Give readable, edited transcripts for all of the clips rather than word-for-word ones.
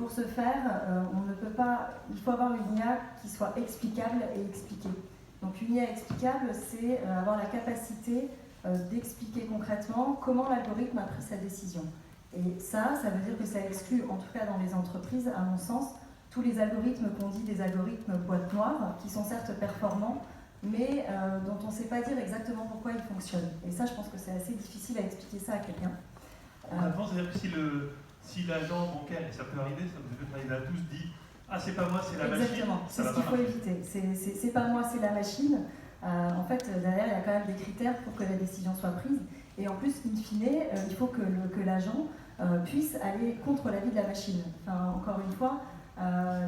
pour ce faire, on ne peut pas, il faut avoir une IA qui soit explicable et expliquée. Donc une IA explicable, c'est avoir la capacité d'expliquer concrètement comment l'algorithme a pris sa décision. Et ça veut dire que ça exclut, en tout cas dans les entreprises, à mon sens, tous les algorithmes qu'on dit des algorithmes boîte noire, qui sont certes performants, mais dont on ne sait pas dire exactement pourquoi ils fonctionnent. Et ça, je pense que c'est assez difficile à expliquer ça à quelqu'un. Concrètement, c'est-à-dire que si l'agent bancaire, et ça peut arriver, ça peut arriver à tous, dit « Ah, c'est pas moi, c'est la machine », exactement, c'est ce qu'il faut éviter. C'est pas moi, c'est la machine. En fait, derrière, il y a quand même des critères pour que la décision soit prise. Et en plus, in fine, il faut que l'agent puisse aller contre l'avis de la machine. Enfin, encore une fois,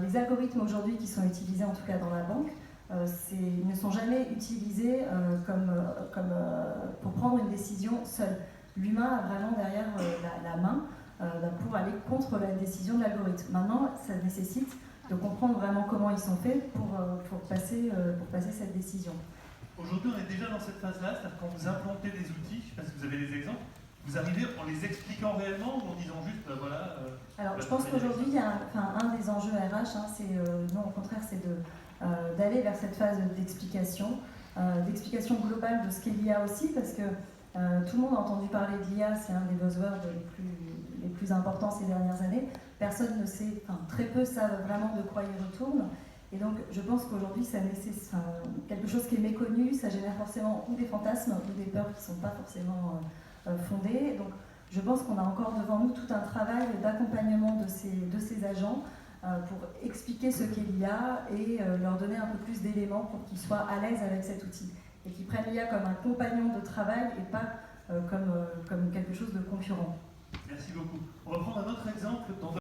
les algorithmes aujourd'hui qui sont utilisés, en tout cas dans la banque, ne sont jamais utilisés pour prendre une décision seule. L'humain a vraiment derrière la main pour aller contre la décision de l'algorithme. Maintenant, ça nécessite de comprendre vraiment comment ils sont faits pour passer cette décision. Aujourd'hui, on est déjà dans cette phase-là, c'est-à-dire quand vous implantez des outils, je ne sais pas si vous avez des exemples, vous arrivez en les expliquant réellement ou en disant juste, voilà... Alors, je pense qu'aujourd'hui, il y a un des enjeux RH, non, au contraire, c'est d'aller vers cette phase d'explication globale de ce qu'est l'IA aussi, parce que tout le monde a entendu parler de l'IA, c'est un des buzzwords les plus importants ces dernières années. Personne ne sait, très peu savent vraiment de quoi il retourne. Et donc, je pense qu'aujourd'hui, ça nécessite quelque chose qui est méconnu, ça génère forcément ou des fantasmes ou des peurs qui ne sont pas forcément fondées. Donc, je pense qu'on a encore devant nous tout un travail d'accompagnement de ces agents pour expliquer ce qu'est l'IA et leur donner un peu plus d'éléments pour qu'ils soient à l'aise avec cet outil et qu'ils prennent l'IA comme un compagnon de travail et pas comme quelque chose de concurrent. Merci beaucoup. On va prendre un autre exemple dans